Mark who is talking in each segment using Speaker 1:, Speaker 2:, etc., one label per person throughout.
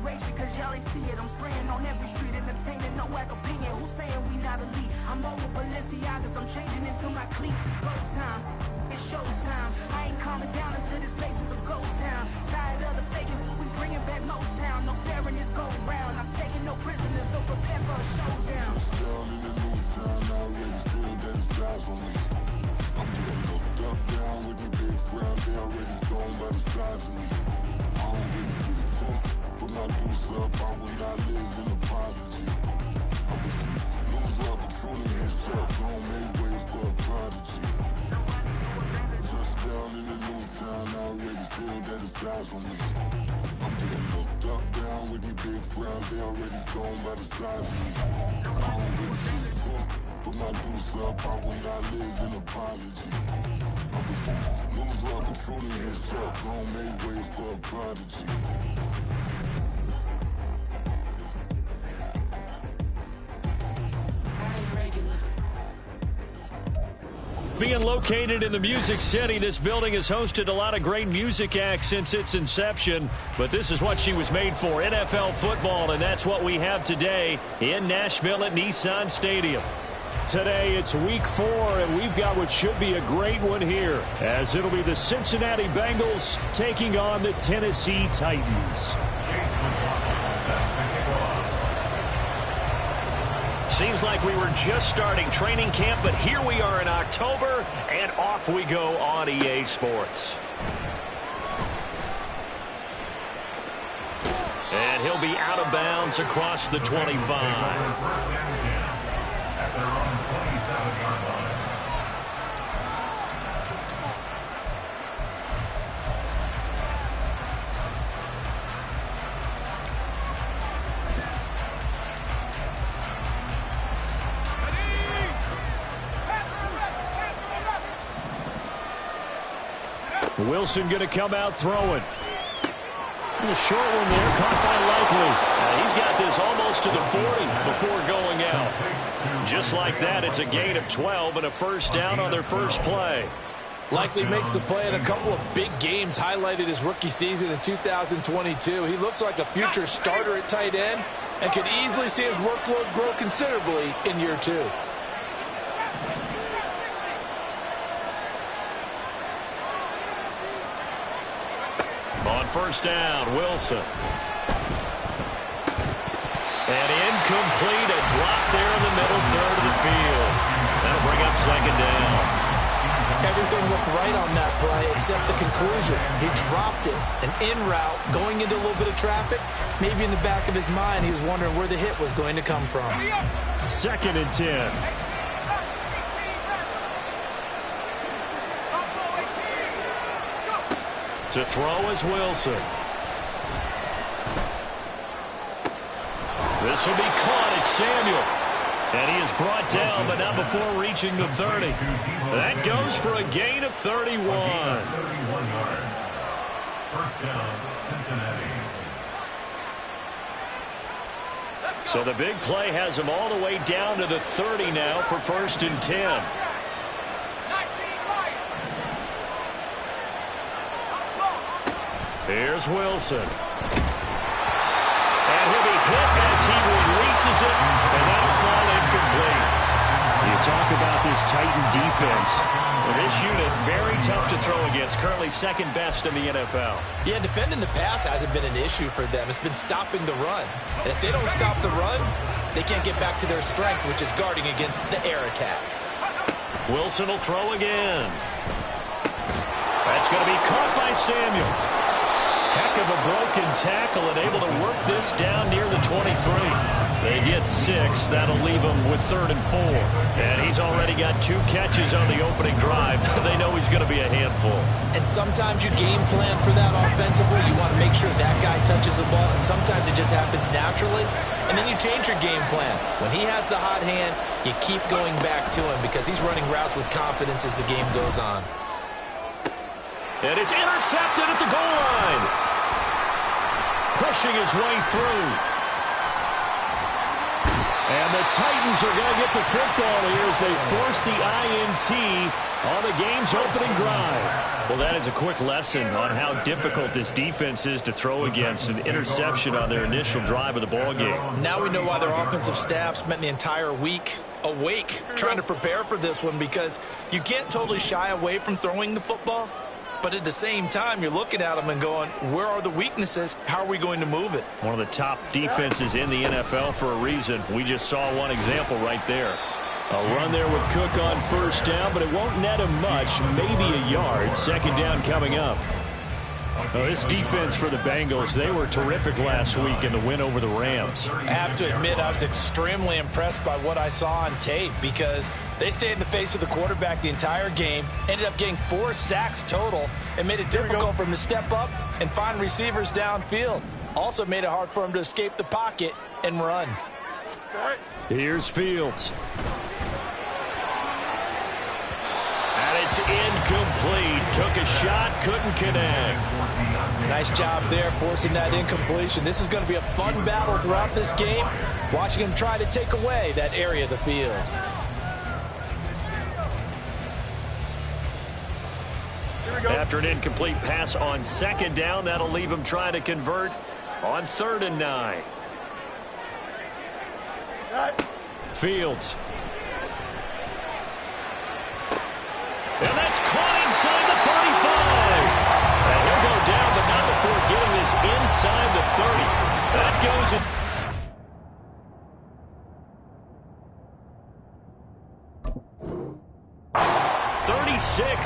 Speaker 1: rage because y'all ain't see it. I'm spraying on every street, entertaining, no whack opinion. Who's saying we not elite? I'm over Balenciagas, I'm changing into my cleats. It's go time, it's showtime. I ain't calming down until this place is a ghost town. Tired of the faking, we bringing back Motown. No sparing this go round. I'm taking no prisoners, so prepare for a showdown.
Speaker 2: Down in the new town, I already feel that it's eyes on me. I'm getting looked up, down with these big frowns. They already gone by the size of me. I don't really get it tough. Put my deuce up, I will not live in apology. I wish you lose the opportunity and shut. Don't make way for a prodigy. Touchdown in the new town, I already feel that it's eyes on me. I'm getting looked up, down with these big frowns. They already gone by the size of me. I don't really get it tough. Put my deuce up, I will not live in apology. I wish you lose the opportunity and shut. Don't make way for a prodigy.
Speaker 3: Being located in the Music City, this building has hosted a lot of great music acts since its inception, but this is what she was made for, NFL football, and that's what we have today in Nashville at Nissan Stadium. Today it's week 4, and we've got what should be a great one here, as it'll be the Cincinnati Bengals taking on the Tennessee Titans. Seems like we were just starting training camp, but here we are in October, and off we go on EA Sports. And he'll be out of bounds across the 25. Wilson going to come out throwing. A short one there, caught by Likely. He's got this almost to the 40 before going out. Just like that, it's a gain of 12 and a first down on their first play.
Speaker 4: Likely makes the play in a couple of big games, highlighted his rookie season in 2022. He looks like a future starter at tight end and could easily see his workload grow considerably in year 2.
Speaker 3: On first down, Wilson. And incomplete, a drop there in the middle third of the field. That'll bring up second down.
Speaker 5: Everything looked right on that play except the conclusion. He dropped it, an in route, going into a little bit of traffic. Maybe in the back of his mind, he was wondering where the hit was going to come from.
Speaker 3: Second and 10. To throw is Wilson. This will be caught. It's Samuel. And he is brought down, but not before reaching the 30. That goes for a gain of 31.
Speaker 6: First down, Cincinnati.
Speaker 3: So the big play has him all the way down to the 30 now for first and 10. Here's Wilson. And he'll be hit as he releases it, and that'll fall incomplete. You talk about this Titan defense. Well, this unit, very tough to throw against, currently second best in the NFL.
Speaker 5: Yeah, defending the pass hasn't been an issue for them. It's been stopping the run. And if they don't stop the run, they can't get back to their strength, which is guarding against the air attack.
Speaker 3: Wilson will throw again. That's going to be caught by Samuel. Heck of a broken tackle and able to work this down near the 23. They get 6. That'll leave him with 3rd and 4. And he's already got 2 catches on the opening drive. They know he's going to be a handful.
Speaker 5: And sometimes you game plan for that offensively. You want to make sure that guy touches the ball. And sometimes it just happens naturally. And then you change your game plan. When he has the hot hand, you keep going back to him because he's running routes with confidence as the game goes on.
Speaker 3: And it's intercepted at the goal line. Pushing his way through. And the Titans are going to get the football here as they force the INT on the game's opening drive. Well, that is a quick lesson on how difficult this defense is to throw against. An interception on their initial drive of the ball game.
Speaker 5: Now we know why their offensive staff spent the entire week awake trying to prepare for this one, because you can't totally shy away from throwing the football, but at the same time you're looking at them and going, where are the weaknesses? How are we going to move it?
Speaker 3: One of the top defenses in the NFL for a reason. We just saw one example right there. A run there with Cook on first down, but it won't net him much, maybe a yard. Second down coming up. Well, this defense for the Bengals, they were terrific last week in the win over the Rams.
Speaker 5: I have to admit, I was extremely impressed by what I saw on tape, because they stayed in the face of the quarterback the entire game, ended up getting 4 sacks total, and made it difficult for him to step up and find receivers downfield. Also made it hard for him to escape the pocket and run.
Speaker 3: Here's Fields. And it's incomplete. Took a shot, couldn't connect.
Speaker 5: Nice job there forcing that incompletion. This is going to be a fun battle throughout this game, watching him try to take away that area of the field.
Speaker 3: After an incomplete pass on second down, that'll leave him trying to convert on 3rd and 9. Fields. And that's caught inside the 35. And he'll go down, but not before getting this inside the 30. That goes in.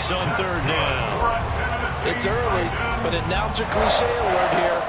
Speaker 3: On 3rd down.
Speaker 5: It's early, but announcer cliche alert here.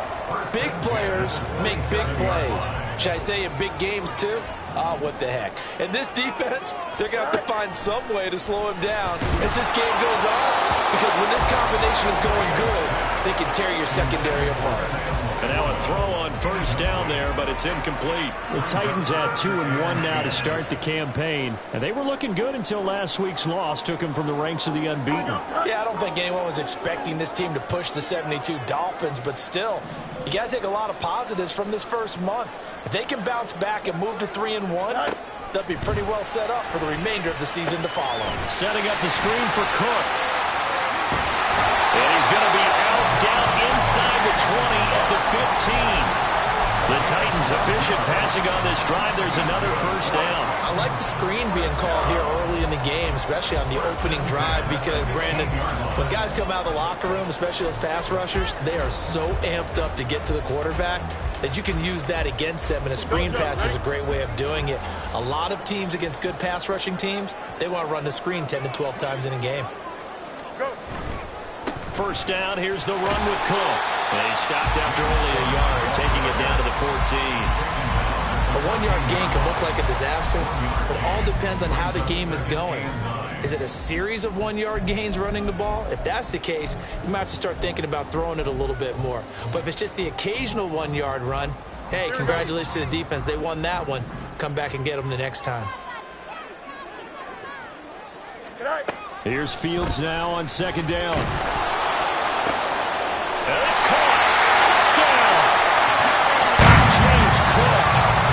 Speaker 5: Big players make big plays. Should I say in big games too? Ah, what the heck. And this defense, they're going to have to find some way to slow him down as this game goes on. Because when this combination is going good, they can tear your secondary apart.
Speaker 3: And now a throw on first down there, but it's incomplete. The Titans at 2-1 now to start the campaign. And they were looking good until last week's loss took them from the ranks of the unbeaten.
Speaker 5: Yeah, I don't think anyone was expecting this team to push the 72 Dolphins, but still, you got to take a lot of positives from this first month. If they can bounce back and move to 3-1, they'll be pretty well set up for the remainder of the season to follow.
Speaker 3: Setting up the screen for Cook. And he's going to be out down inside the 20 at the 15. The Titans efficient passing on this drive. There's another first down.
Speaker 5: I like the screen being called here early in the game, especially on the opening drive, because, Brandon, when guys come out of the locker room, especially those pass rushers, they are so amped up to get to the quarterback that you can use that against them, and a screen pass is a great way of doing it. A lot of teams against good pass rushing teams, they want to run the screen 10 to 12 times in a game.
Speaker 3: First down, here's the run with Cook. And he stopped after only a yard, taking it down to the 14.
Speaker 5: A 1-yard gain can look like a disaster, but it all depends on how the game is going. Is it a series of 1-yard gains running the ball? If that's the case, you might have to start thinking about throwing it a little bit more. But if it's just the occasional 1-yard run, hey, congratulations to the defense. They won that one. Come back and get them the next time.
Speaker 3: Here's Fields now on second down. And it's caught. Touchdown. James Cook,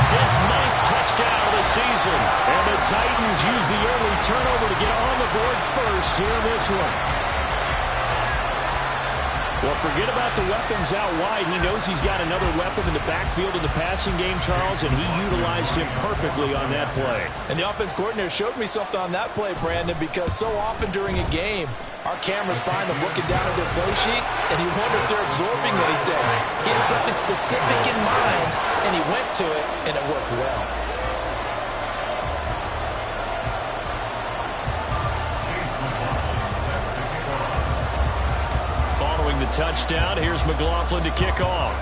Speaker 3: his 9th touchdown of the season. And the Titans use the early turnover to get on the board first here in this one. Well, forget about the weapons out wide. He knows he's got another weapon in the backfield in the passing game, Charles, and he utilized him perfectly on that play.
Speaker 5: And the offense coordinator showed me something on that play, Brandon, because so often during a game, our cameras find them looking down at their play sheets, and you wonder if they're absorbing anything. He had something specific in mind, and he went to it, and it worked well.
Speaker 3: Following the touchdown, here's McLaughlin to kick off.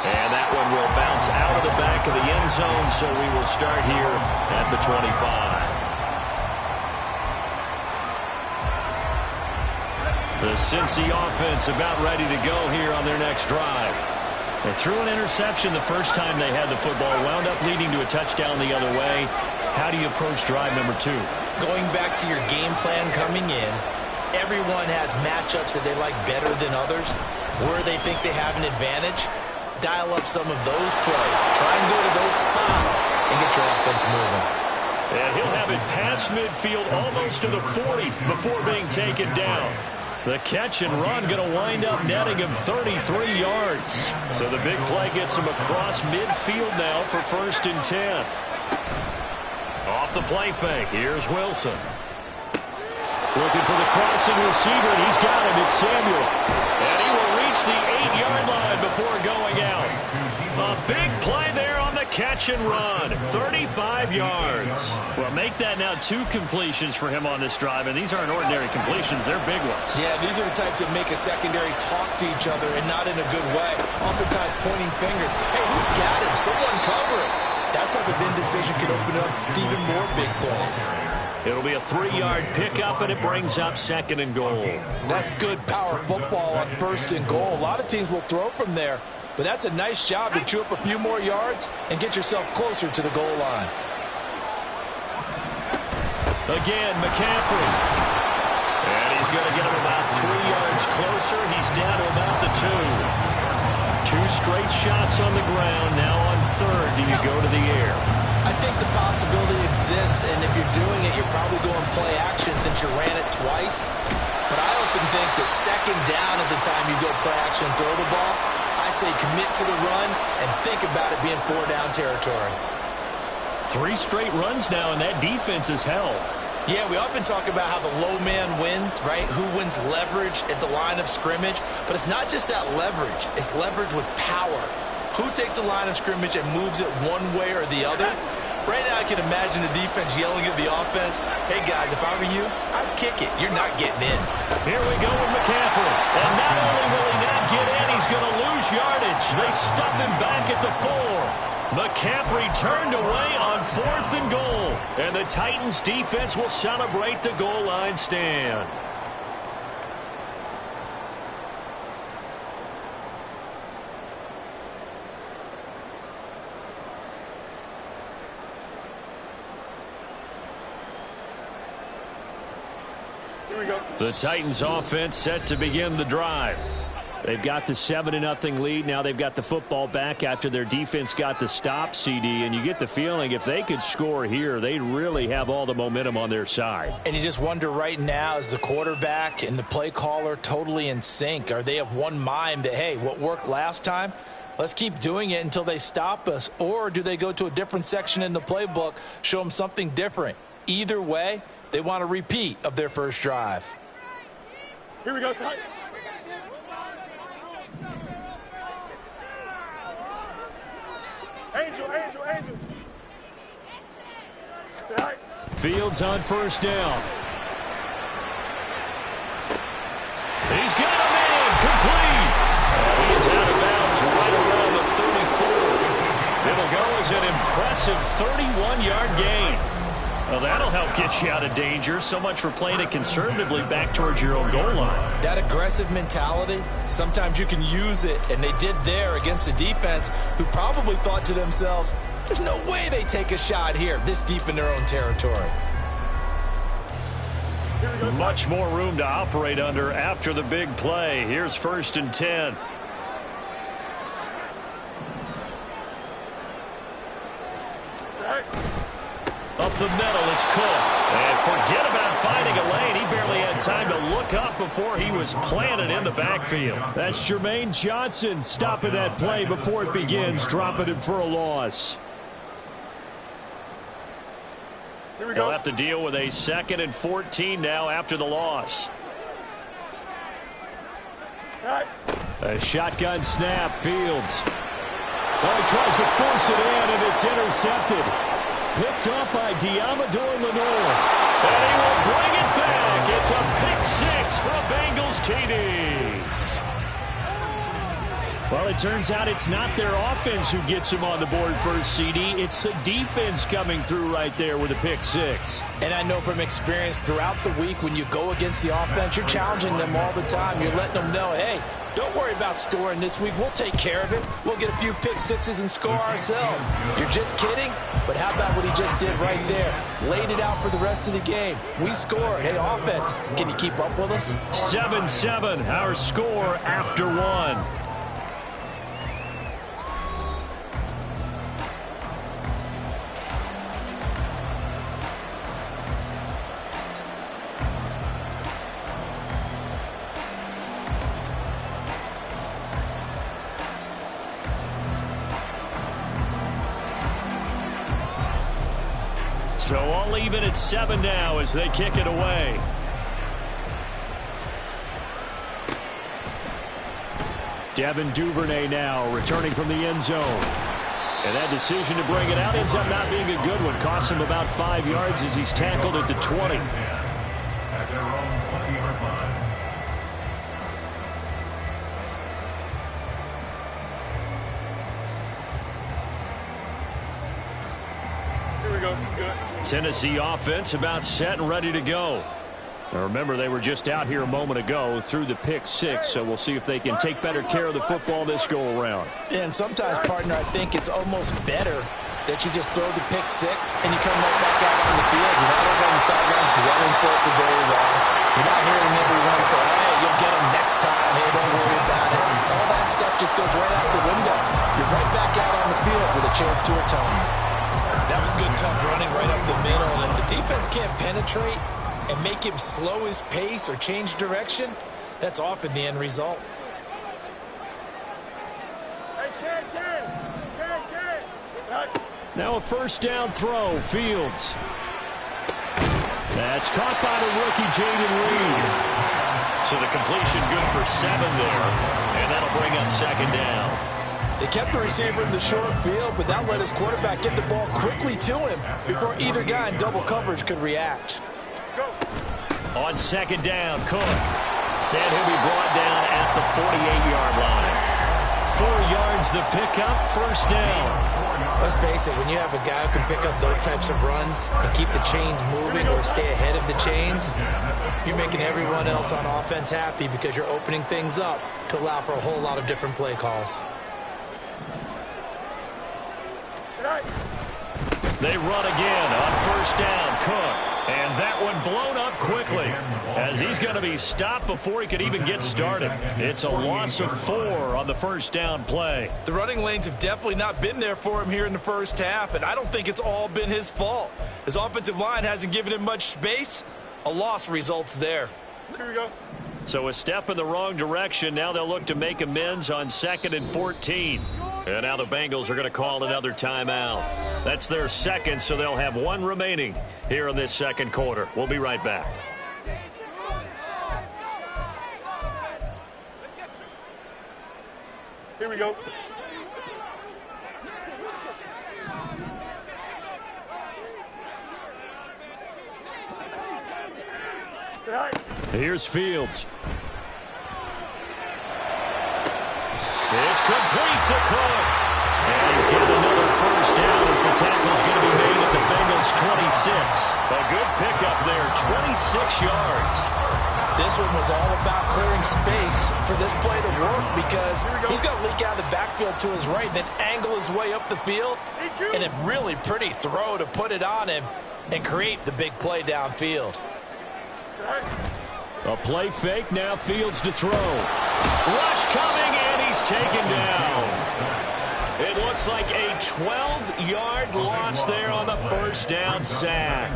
Speaker 3: And that one will bounce out of the back of the end zone, so we will start here at the 25. The Cincy offense about ready to go here on their next drive. They threw an interception the first time they had the football, wound up leading to a touchdown the other way. How do you approach drive number 2?
Speaker 5: Going back to your game plan coming in, everyone has matchups that they like better than others, where they think they have an advantage. dial up some of those plays. Try and go to those spots and get your offense moving.
Speaker 3: And he'll have it past midfield almost to the 40 before being taken down. The catch and run going to wind up netting him 33 yards. So the big play gets him across midfield now for 1st and 10. Off the play fake, here's Wilson. Looking for the crossing receiver, and he's got him. It's Samuel. And he will reach the 8-yard line before going out. A big play there on the catch and run. 35 yards. Well, make that now 2 completions for him on this drive, and these aren't ordinary completions. They're big ones.
Speaker 5: Yeah, these are the types that make a secondary talk to each other and not in a good way. Oftentimes pointing fingers. Hey, who's got him? Someone cover it. That type of indecision can open up to even more big plays.
Speaker 3: It'll be a 3-yard pickup, and it brings up 2nd and goal.
Speaker 5: That's good power football on 1st and goal. A lot of teams will throw from there, but that's a nice job to chew up a few more yards and get yourself closer to the goal line.
Speaker 3: Again, McCaffrey. And he's going to get him about 3 yards closer. He's down to about the 2. 2 straight shots on the ground. Now on 3rd, do you go to the air?
Speaker 5: I think the possibility exists, and if you're doing it, you're probably going play action since you ran it twice. But I often think that 2nd down is the time you go play action and throw the ball. I say commit to the run and think about it being 4-down territory.
Speaker 3: 3 straight runs now, and that defense is held.
Speaker 5: Yeah, we often talk about how the low man wins, right? Who wins leverage at the line of scrimmage. But it's not just that leverage. It's leverage with power. Who takes the line of scrimmage and moves it one way or the other? Right now I can imagine the defense yelling at the offense, hey guys, if I were you, I'd kick it. You're not getting in.
Speaker 3: Here we go with McCaffrey. And not only will he not get in, he's going to lose yardage. They stuff him back at the 4. McCaffrey turned away on 4th and goal. And the Titans defense will celebrate the goal line stand. The Titans offense set to begin the drive. They've got the 7-0 lead. Now they've got the football back after their defense got the stop, CD. And you get the feeling if they could score here, they'd really have all the momentum on their side.
Speaker 5: And you just wonder right now, is the quarterback and the play caller totally in sync? Are they of one mind that, hey, what worked last time, let's keep doing it until they stop us? Or do they go to a different section in the playbook, show them something different? Either way, they want a repeat of their first drive.
Speaker 7: Here we go, son. Angel.
Speaker 3: Fields on 1st down. He's got him in, complete. He is out of bounds right around the 34. It'll go as an impressive 31-yard gain. Well, that'll help get you out of danger. So much for playing it conservatively back towards your own goal line.
Speaker 5: That aggressive mentality, sometimes you can use it, and they did there against a defense who probably thought to themselves, there's no way they take a shot here this deep in their own territory.
Speaker 3: Much more room to operate under after the big play. Here's 1st and 10. Up the middle, it's Cook. And forget about finding a lane. He barely had time to look up before he was planted in the backfield. That's Jermaine Johnson stopping that play before it begins, dropping him for a loss.
Speaker 7: Here we go.
Speaker 3: They'll have to deal with a 2nd and 14 now after the loss.
Speaker 7: Right.
Speaker 3: A shotgun snap, Fields. Well, he tries to force it in, and it's intercepted. Picked up by Diamador Lenore. And he will bring it back. It's a pick 6 for a Bengals TD. Well, it turns out it's not their offense who gets him on the board first, CD. It's the defense coming through right there with a pick 6.
Speaker 5: And I know from experience throughout the week when you go against the offense, you're challenging them all the time. You're letting them know, hey, don't worry about scoring this week. We'll take care of it. We'll get a few pick 6s and score ourselves. You're just kidding? But how about what he just did right there? Laid it out for the rest of the game. We scored. Hey, offense, can you keep up with us?
Speaker 3: 7-7, our score after 1. So all even at 7 now as they kick it away. Devin Duvernay now returning from the end zone. And that decision to bring it out ends up not being a good one. Costs him about 5 yards as he's tackled at the 20.
Speaker 6: At their own 20-yard line.
Speaker 7: Here we go. Good.
Speaker 3: Tennessee offense about set and ready to go. Now remember, they were just out here a moment ago through the pick 6, so we'll see if they can take better care of the football this go-around.
Speaker 4: And sometimes, partner, I think it's almost better that you just throw the pick 6 and you come right back out on the field. You're not over on the sidelines dwelling for it for very long. You're not hearing everyone say, hey, you'll get them next time. Hey, don't worry about it. All that stuff just goes right out the window. You're right back out on the field with a chance to atone.
Speaker 5: That was good, tough running right up the middle. And if the defense can't penetrate and make him slow his pace or change direction, that's often the end result.
Speaker 3: Now a first down throw, Fields. That's caught by the rookie, Jaden Reed. So the completion good for 7 there, and that'll bring up second down.
Speaker 4: They kept the receiver in the short field, but that let his quarterback get the ball quickly to him before either guy in double coverage could react.
Speaker 3: On second down, Cook. And he'll be brought down at the 48-yard line. 4 yards the pickup, first down.
Speaker 5: Let's face it, when you have a guy who can pick up those types of runs and keep the chains moving or stay ahead of the chains, you're making everyone else on offense happy because you're opening things up to allow for a whole lot of different play calls.
Speaker 3: They run again on first down, Cook. And that one blown up quickly as he's going to be stopped before he could even get started. It's a loss of 4 on the first down play.
Speaker 5: The running lanes have definitely not been there for him here in the first half, and I don't think it's all been his fault. His offensive line hasn't given him much space. A loss results there.
Speaker 7: Here we go.
Speaker 3: So a step in the wrong direction. Now they'll look to make amends on 2nd and 14. And now the Bengals are going to call another timeout. That's their second, so they'll have 1 remaining here in this second quarter. We'll be right back.
Speaker 7: Here we go.
Speaker 3: Here's Fields. It's complete to Cook. And he's got another first down as the tackle's going to be made at the Bengals 26. A good pickup there, 26 yards.
Speaker 4: This one was all about clearing space for this play to work because he's got to leak out of the backfield to his right, then angle his way up the field, and a really pretty throw to put it on him and create the big play downfield.
Speaker 3: A play fake, now Fields to throw. Rush coming, and he's taken down. It looks like a 12-yard loss there on the first down sack.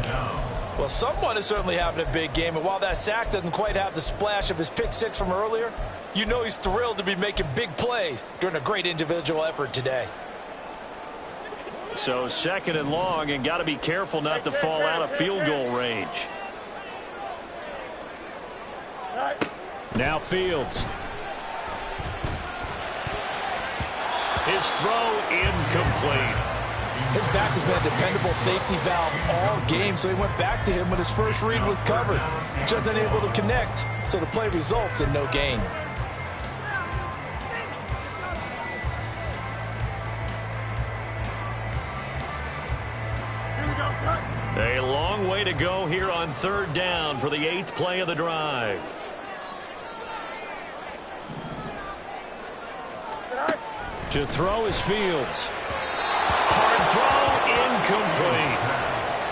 Speaker 4: Well, someone is certainly having a big game, and while that sack doesn't quite have the splash of his pick 6 from earlier, you know he's thrilled to be making big plays during a great individual effort today.
Speaker 3: So 2nd and long, and got to be careful not to fall out of field goal range. Now Fields. His throw incomplete.
Speaker 4: His back has been a dependable safety valve all game, so he went back to him when his first read was covered. Just unable to connect, so the play results in no gain.
Speaker 3: A long way to go here on 3rd down for the 8th play of the drive. To throw is Fields. Hard throw, incomplete.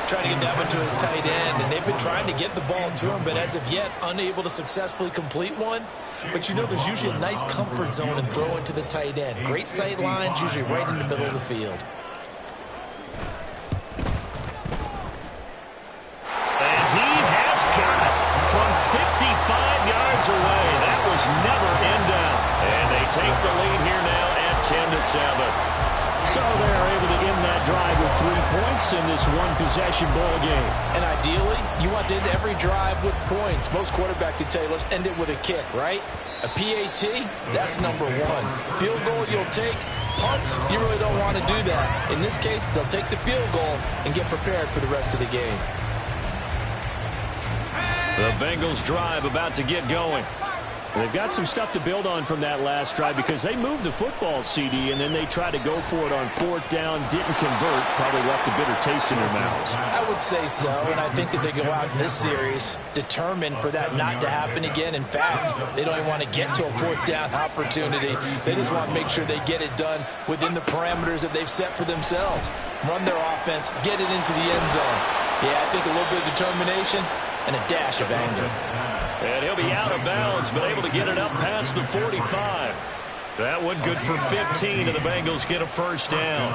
Speaker 5: Trying to get that one to his tight end, and they've been trying to get the ball to him, but as of yet, unable to successfully complete one. But you know there's usually a nice comfort zone in throwing to the tight end. Great sight lines, usually right in the middle of the field.
Speaker 3: And he has got it from 55 yards away. That was never in doubt. And they take the lead here now at 10-7. So they're able to end that drive with 3 points in this one-possession ball game.
Speaker 5: And ideally, you want to end every drive with points. Most quarterbacks would tell you, let's end it with a kick, right? A PAT, that's number one. Field goal you'll take. Punts, you really don't want to do that. In this case, they'll take the field goal and get prepared for the rest of the game.
Speaker 3: The Bengals drive about to get going. They've got some stuff to build on from that last drive because they moved the football, CD, and then they tried to go for it on 4th down, didn't convert, probably left a bitter taste in their mouths.
Speaker 5: I would say so, and I think that they go out in this series determined for that not to happen again. In fact, they don't even want to get to a 4th down opportunity. They just want to make sure they get it done within the parameters that they've set for themselves. Run their offense, get it into the end zone. Yeah, I think a little bit of determination and a dash of anger.
Speaker 3: And he'll be out of bounds, but able to get it up past the 45. That one good for 15, and the Bengals get a first down.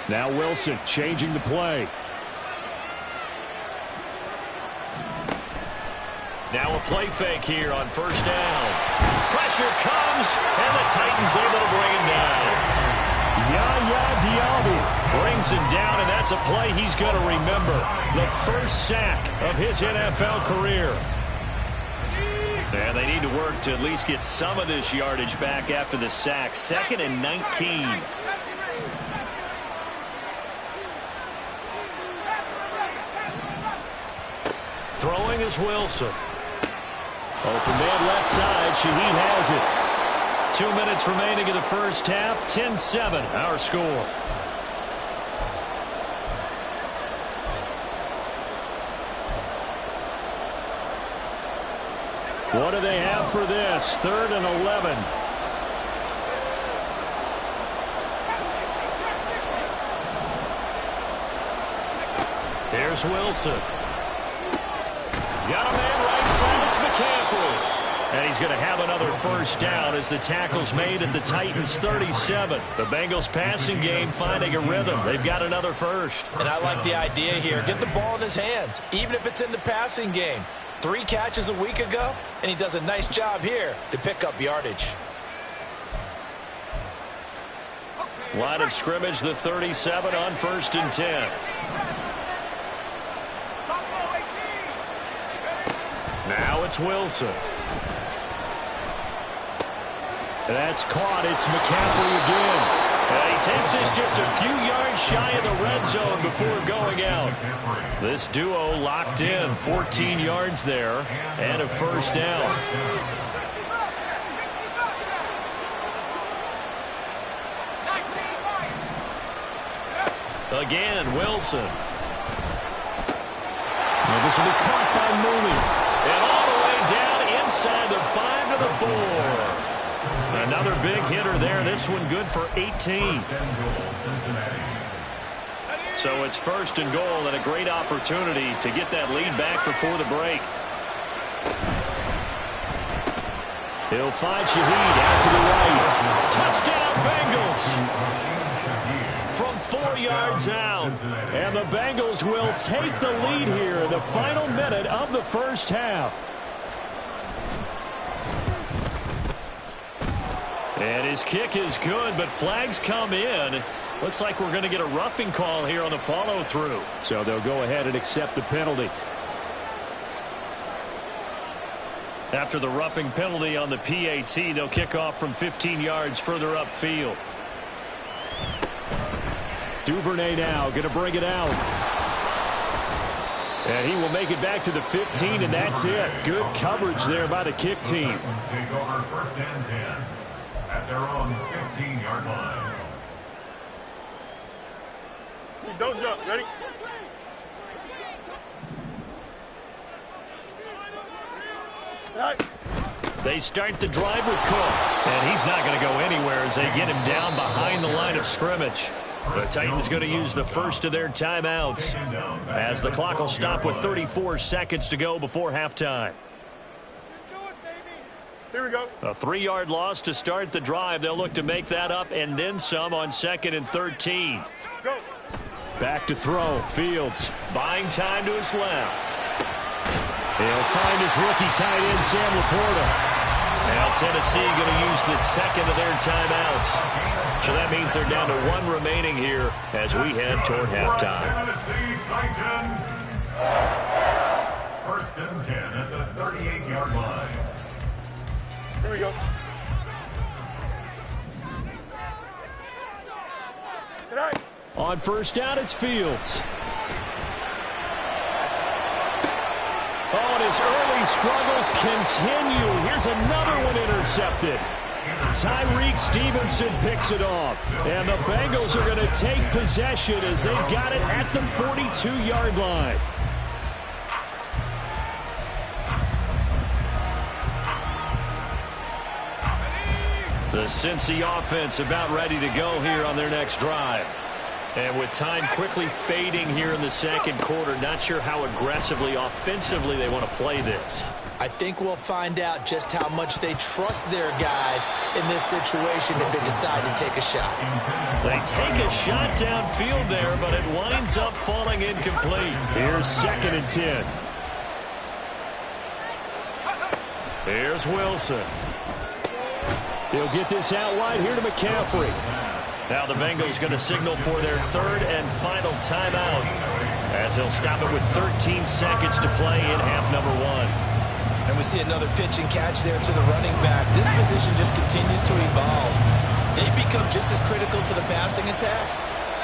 Speaker 3: Now Wilson changing the play. Now a play fake here on 1st down. Pressure comes, and the Titans able to bring him down. Yaya Diaby brings him down, and that's a play he's going to remember. The first sack of his NFL career. And they need to work to at least get some of this yardage back after the sack. 2nd and 19. Throwing is Wilson. Open man left side. Shaheed has it. 2 minutes remaining in the first half. 10-7 our score. What do they have for this? 3rd and 11. Here's Wilson. Got a man right side. It's McCaffrey. And he's going to have another first down as the tackle's made at the Titans' 37. The Bengals passing game finding a rhythm. They've got another first.
Speaker 5: And I like the idea here. Get the ball in his hands, even if it's in the passing game. 3 catches a week ago, and he does a nice job here to pick up yardage.
Speaker 3: Line of scrimmage, the 37 on 1st and 10. Now it's Wilson. That's caught. It's McCaffrey again. And he takes this just a few yards shy of the red zone before going out. This duo locked in. 14 yards there and a first down. Again, Wilson.
Speaker 8: Now this will be caught by Mooney.
Speaker 3: And all the way down inside the 5 to the 4. Another big hitter there. This one good for 18. So it's 1st and goal and a great opportunity to get that lead back before the break. He'll find Shaheed out to the right. Touchdown Bengals! From 4 yards out. And the Bengals will take the lead here in the final minute of the first half. And his kick is good, but flags come in. Looks like we're going to get a roughing call here on the follow-through.
Speaker 8: So they'll go ahead and accept the penalty.
Speaker 3: After the roughing penalty on the PAT, they'll kick off from 15 yards further upfield.
Speaker 8: Duvernay now going to bring it out.
Speaker 3: And he will make it back to the 15, and that's it. Good coverage there by the kick team.
Speaker 6: Take over 1st and 10 at their own 15-yard line.
Speaker 7: Don't jump. Ready? Right.
Speaker 3: They start the drive with Cook. And he's not going to go anywhere as they get him down behind the line of scrimmage. The Titans going to use the first of their timeouts as the clock will stop with 34 seconds to go before halftime.
Speaker 7: Here we go.
Speaker 3: A 3-yard loss to start the drive. They'll look to make that up and then some on 2nd and 13.
Speaker 7: Go.
Speaker 8: Back to throw. Fields
Speaker 3: buying time to his left.
Speaker 8: He'll find his rookie tight end, Sam Laporta.
Speaker 3: Now Tennessee going to use the second of their timeouts. So that means they're down to one remaining here as we head toward halftime.
Speaker 6: First and 10 at the 38-yard line.
Speaker 7: Here we go. Tonight.
Speaker 8: On first down, it's Fields. Oh, and his early struggles continue. Here's another one intercepted. Tyreek Stevenson picks it off. And the Bengals are going to take possession as they've got it at the 42-yard line.
Speaker 3: The Cincy offense about ready to go here on their next drive. And with time quickly fading here in the second quarter, not sure how aggressively, offensively they want to play this.
Speaker 5: I think we'll find out just how much they trust their guys in this situation if they decide to take a shot.
Speaker 3: They take a shot downfield there, but it winds up falling incomplete.
Speaker 8: Here's second and 10.
Speaker 3: Here's Wilson.
Speaker 8: He'll get this out wide here to McCaffrey.
Speaker 3: Now the Bengals going to signal for their third and final timeout as they'll stop it with 13 seconds to play in half number one.
Speaker 5: And we see another pitch and catch there to the running back. This position just continues to evolve. They become just as critical to the passing attack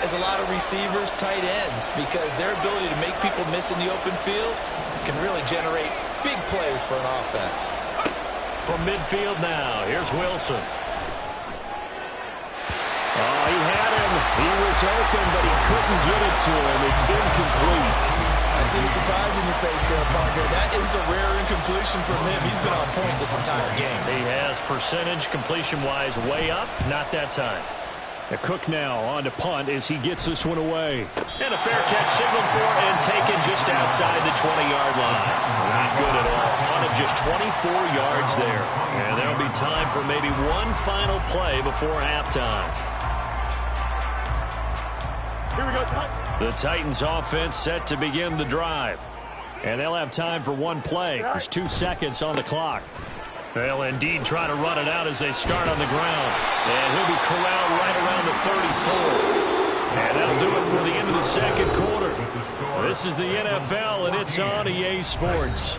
Speaker 5: as a lot of receivers, tight ends, because their ability to make people miss in the open field can really generate big plays for an offense.
Speaker 3: From midfield now, here's Wilson.
Speaker 8: Oh, he had him. He was open, but he couldn't get it to him. It's incomplete.
Speaker 5: I see the surprise in your face there, partner. That is a rare incompletion from him. He's been on point this entire game.
Speaker 3: He has percentage completion-wise way up. Not that time.
Speaker 8: A Cook now on to punt as he gets this one away.
Speaker 3: And a fair catch signaled for and taken just outside the 20-yard line. Not good at all. Punted just 24 yards there. And there'll be time for maybe one final play before halftime.
Speaker 7: Here we go, Scott.
Speaker 3: The Titans offense set to begin the drive. And they'll have time for one play. There's 2 seconds on the clock. They'll indeed try to run it out as they start on the ground. And he'll be corralled right around the 34. And that'll do it for the end of the second quarter. This is the NFL, and it's on EA Sports.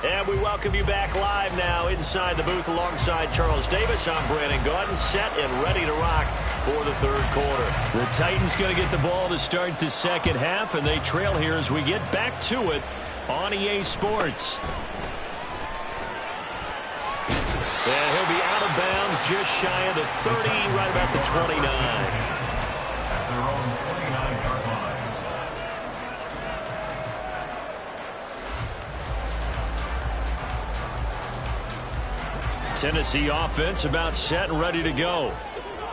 Speaker 3: And we welcome you back live now inside the booth alongside Charles Davis. I'm Brandon Gaudin, set and ready to rock for the third quarter. The Titans going to get the ball to start the second half, and they trail here as we get back to it on EA Sports. And he'll be out of bounds just shy of the 30, right about the 29.
Speaker 6: At their own 29-yard line.
Speaker 3: Tennessee offense about set and ready to go.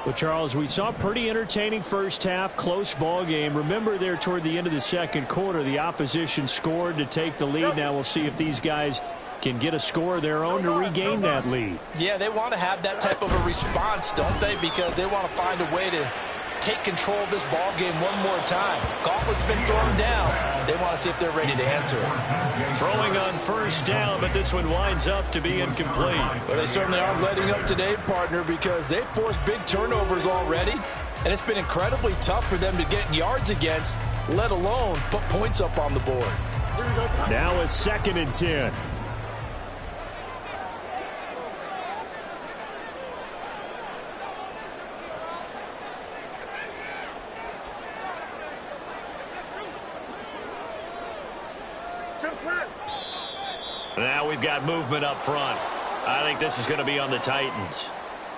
Speaker 8: Well, Charles, we saw a pretty entertaining first half, close ball game. Remember there toward the end of the second quarter, the opposition scored to take the lead. Now we'll see if these guys can get a score of their own to regain that lead.
Speaker 5: Yeah, they want to have that type of a response, don't they? Because they want to find a way to take control of this ball game one more time. Gauntlet's been thrown down. They want to see if they're ready to answer it.
Speaker 3: Throwing on first down, but this one winds up to be incomplete.
Speaker 5: But they certainly aren't letting up today, partner, because they've forced big turnovers already, and it's been incredibly tough for them to get yards against, let alone put points up on the board.
Speaker 8: Now a second and 10.
Speaker 3: Now we've got movement up front. I think this is going to be on the Titans.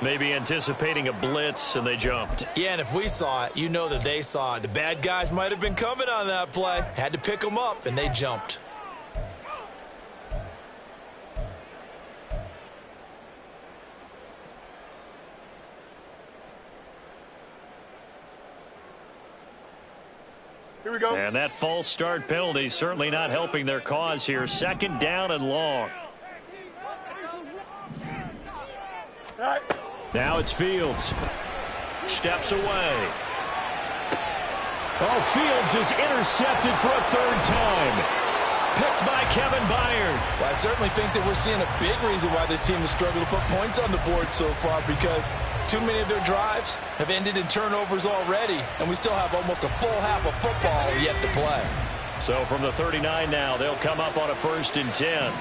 Speaker 3: Maybe anticipating a blitz, and they jumped.
Speaker 5: Yeah, and if we saw it, you know that they saw it. The bad guys might have been coming on that play. Had to pick them up, and they jumped.
Speaker 7: Here we go.
Speaker 3: And that false start penalty certainly not helping their cause here. Second down and long.
Speaker 7: All right.
Speaker 8: Now it's Fields.
Speaker 3: Steps away.
Speaker 8: Oh, Fields is intercepted for a third time.
Speaker 3: Picked by Kevin Byard.
Speaker 4: Well, I certainly think that we're seeing a big reason why this team has struggled to put points on the board so far, because too many of their drives have ended in turnovers already, and we still have almost a full half of football yet to play.
Speaker 3: So from the 39 now, they'll come up on a 1st and 10.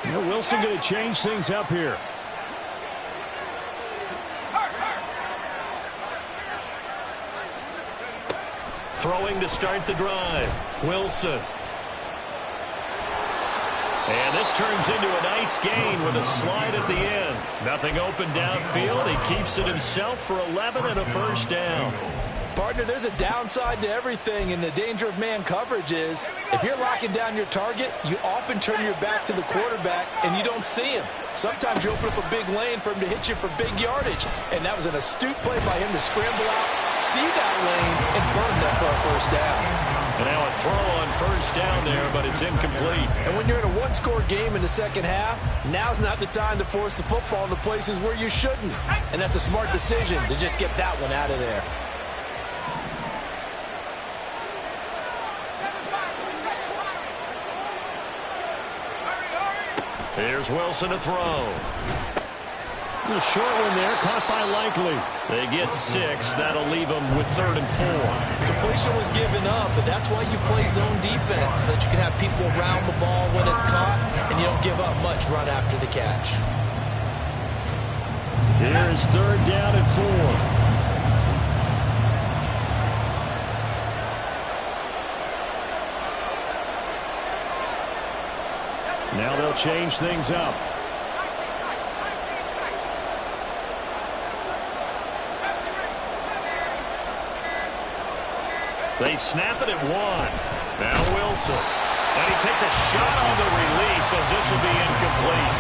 Speaker 8: You know, Wilson going to change things up here.
Speaker 3: Throwing to start the drive. Wilson. And this turns into a nice gain with a slide at the end. Nothing open downfield. He keeps it himself for 11 and a 1st down.
Speaker 4: Partner, there's a downside to everything, and the danger of man coverage is if you're locking down your target, you often turn your back to the quarterback and you don't see him. Sometimes you open up a big lane for him to hit you for big yardage, and that was an astute play by him to scramble out, see that lane, and burn that for a 1st down.
Speaker 3: And now a throw on 1st down there, but it's incomplete.
Speaker 4: And when you're in a one-score game in the second half, now's not the time to force the football in the places where you shouldn't. And that's a smart decision to just get that one out of there.
Speaker 3: Here's Wilson to throw.
Speaker 8: A short one there, caught by Likely.
Speaker 3: They get 6. That'll leave them with 3rd and 4.
Speaker 5: Completion was given up, but that's why you play zone defense, so that you can have people around the ball when it's caught, and you don't give up much run after the catch.
Speaker 8: Here's 3rd down and 4. Now they'll change things up.
Speaker 3: They snap it at 1. Now Wilson. And he takes a shot on the release as this will be incomplete.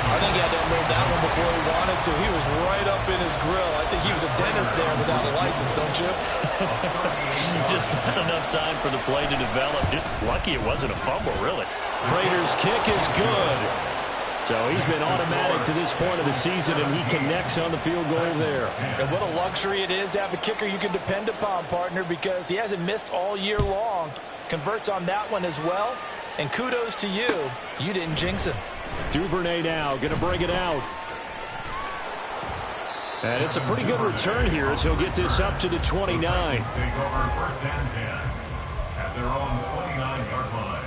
Speaker 5: I think he had to unload that one before he wanted to. He was right up in his grill. I think he was a dentist there without a license, don't you?
Speaker 3: Just not enough time for the play to develop. Just lucky it wasn't a fumble, really. Prater's kick is good.
Speaker 8: So he's been automatic to this point of the season, and he connects on the field goal there.
Speaker 4: And what a luxury it is to have a kicker you can depend upon, partner, because he hasn't missed all year long. Converts on that one as well. And kudos to you. You didn't jinx him.
Speaker 8: Duvernay now going to bring it out. And it's a pretty good return here as he'll get this up to the 29.
Speaker 6: Take over 1st and 10 at their own 29-yard line.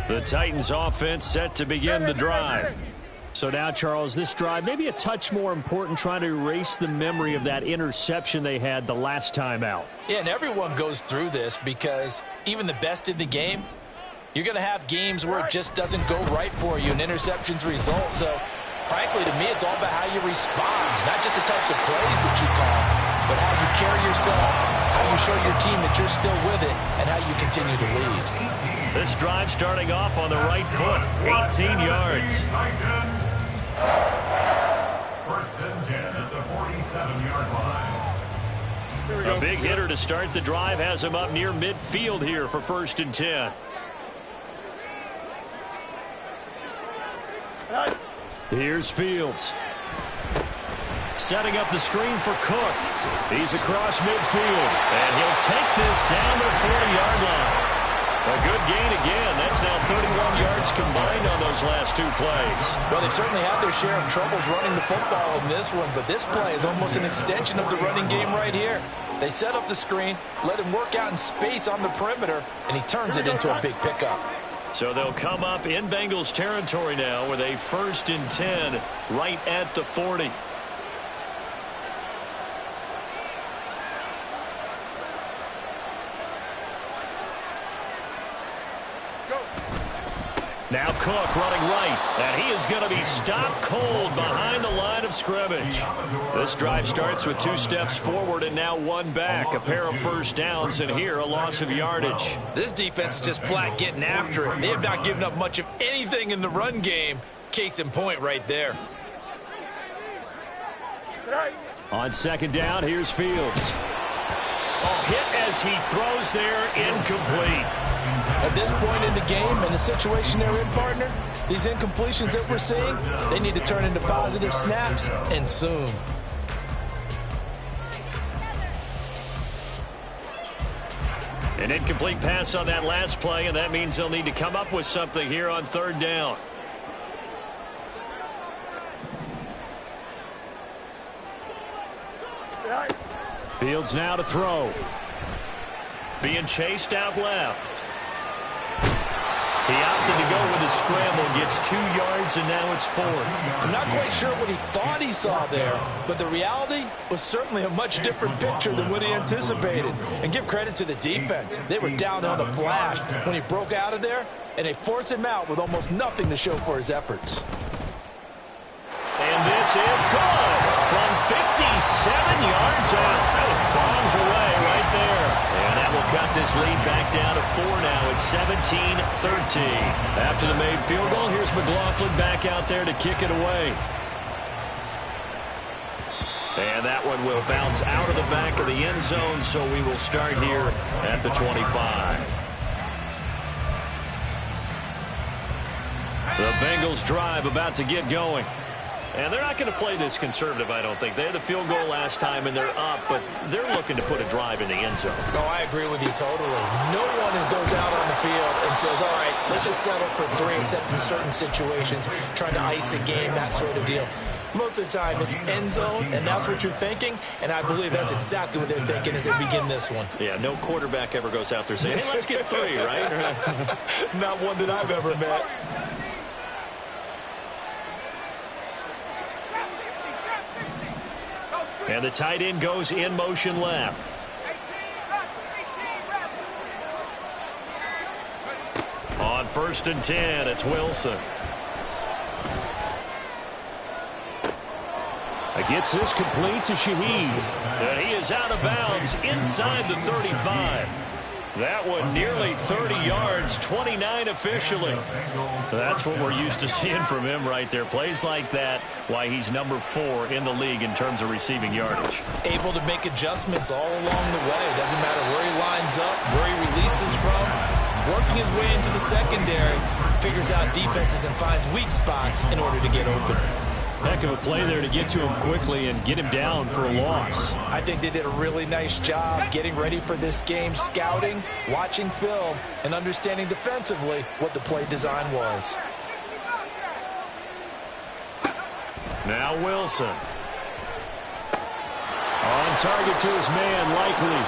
Speaker 3: The Titans offense set to begin the drive.
Speaker 8: So now, Charles, this drive maybe a touch more important, trying to erase the memory of that interception they had the last time out.
Speaker 5: Yeah, and everyone goes through this because even the best in the game, you're going to have games where it just doesn't go right for you and interceptions result. So, frankly, to me, it's all about how you respond, not just the types of plays that you call, but how you carry yourself, how you show your team that you're still with it, and how you continue to lead.
Speaker 3: This drive starting off on the right foot, 18 yards.
Speaker 6: 1st and 10 at the 47-yard line.
Speaker 3: A big hitter to start the drive has him up near midfield here for 1st and 10.
Speaker 8: Here's Fields.
Speaker 3: Setting up the screen for Cook. He's across midfield, and he'll take this down the 40-yard line. A good gain again. That's now 31 yards combined on those last 2 plays.
Speaker 5: Well, they certainly had their share of troubles running the football in this one, but this play is almost an extension of the running game right here. They set up the screen, let him work out in space on the perimeter, and he turns it into a big pickup.
Speaker 3: So they'll come up in Bengals territory now with a 1st and 10 right at the 40. Now Cook running right, and he is going to be stopped cold behind the line of scrimmage. This drive starts with 2 steps forward and now 1 back. A pair of first downs, and here a loss of yardage.
Speaker 5: This defense is just flat getting after it. They have not given up much of anything in the run game. Case in point right there.
Speaker 8: On second down, here's Fields.
Speaker 3: Hit as he throws there, incomplete.
Speaker 4: At this point in the game and the situation they're in, partner, these incompletions that we're seeing, they need to turn into positive snaps, and soon.
Speaker 3: An incomplete pass on that last play, and that means they'll need to come up with something here on third down.
Speaker 8: Fields now to throw.
Speaker 3: Being chased out left. He opted to go with a scramble, gets 2 yards, and now it's 4th.
Speaker 4: I'm not quite sure what he thought he saw there, but the reality was certainly a much different picture than what he anticipated. And give credit to the defense. They were down on the flash when he broke out of there, and they forced him out with almost nothing to show for his efforts.
Speaker 3: And this is good from 57 yards out. That was bombs away right there. And that will cut this lead back down to 4 now. It's 17-13. After the made field goal, here's McLaughlin back out there to kick it away. And that one will bounce out of the back of the end zone, so we will start here at the 25. The Bengals drive about to get going. And they're not going to play this conservative, I don't think. They had the field goal last time, and they're up, but they're looking to put a drive in the end zone.
Speaker 5: Oh, I agree with you totally. No one goes out on the field and says, all right, let's just settle for 3, except in certain situations, trying to ice a game, that sort of deal. Most of the time, it's end zone, and that's what you're thinking, and I believe that's exactly what they're thinking as they begin this one.
Speaker 3: Yeah, no quarterback ever goes out there saying, hey, let's get 3, right?
Speaker 5: Not one that I've ever met.
Speaker 3: And the tight end goes in motion left. On 1st and 10, it's Wilson.
Speaker 8: Gets this complete to Shaheed.
Speaker 3: And he is out of bounds inside the 35. That one nearly 30 yards, 29 officially. That's what we're used to seeing from him right there. Plays like that, why he's number 4 in the league in terms of receiving yardage.
Speaker 5: Able to make adjustments all along the way. Doesn't matter where he lines up, where he releases from. Working his way into the secondary, figures out defenses and finds weak spots in order to get open.
Speaker 8: Heck of a play there to get to him quickly and get him down for a loss.
Speaker 4: I think they did a really nice job getting ready for this game, scouting, watching film, and understanding defensively what the play design was.
Speaker 3: Now Wilson.
Speaker 8: On target to his man, Likely.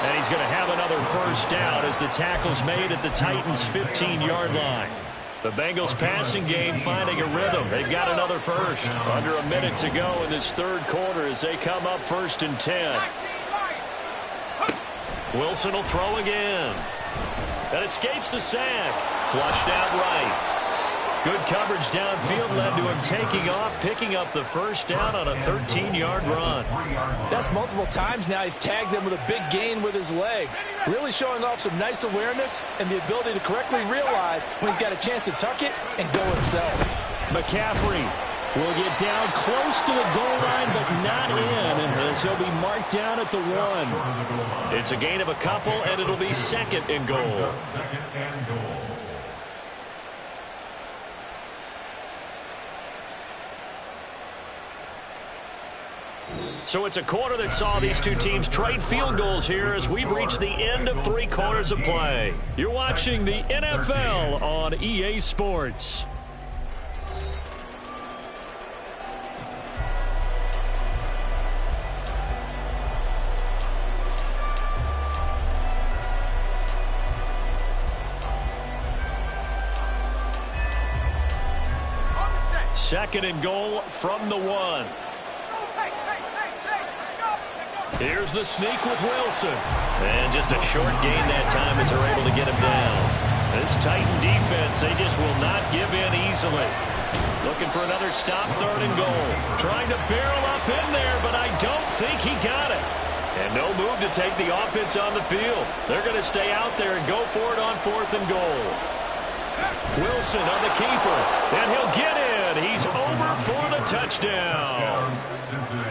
Speaker 3: And he's going to have another first down as the tackle's made at the Titans' 15-yard line. The Bengals passing game finding a rhythm. They've got another first. Under a minute to go in this third quarter as they come up 1st and 10. Wilson will throw again. That escapes the sack. Flushed out right. Good coverage downfield led to him taking off, picking up the first down on a 13-yard run.
Speaker 4: That's multiple times now he's tagged them with a big gain with his legs. Really showing off some nice awareness and the ability to correctly realize when he's got a chance to tuck it and go himself.
Speaker 8: McCaffrey will get down close to the goal line, but not in, as he'll be marked down at the 1.
Speaker 3: It's a gain of a couple, and it'll be 2nd and goal. So it's a quarter that saw these two teams trade field goals here as we've reached the end of 3 quarters of play. You're watching the NFL on EA Sports. Second and goal from the 1. Here's the sneak with Wilson. And just a short gain that time as they're able to get him down. This Titan defense, they just will not give in easily. Looking for another stop, 3rd and goal. Trying to barrel up in there, but I don't think he got it. And no move to take the offense on the field. They're going to stay out there and go for it on 4th and goal. Wilson on the keeper, and he'll get in. He's over for the touchdown.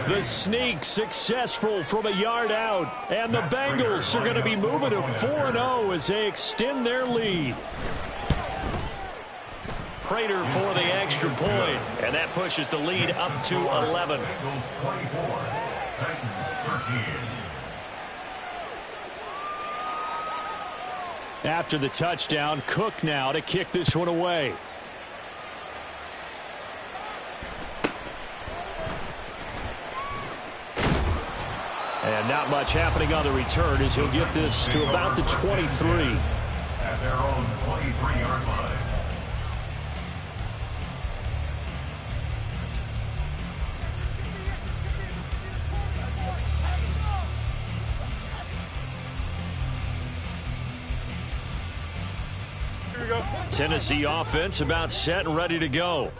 Speaker 3: The sneak successful from a yard out, and the Bengals are going to be moving to 4-0 as they extend their lead. Prater for the extra point, and that pushes the lead up to 11.
Speaker 6: Bengals 24, Titans 13.
Speaker 8: After the touchdown, Cook now to kick this one away. And not much happening on the return as he'll get this to about the 23.
Speaker 6: At their own 23-yard line.
Speaker 3: Tennessee offense about set and ready to go.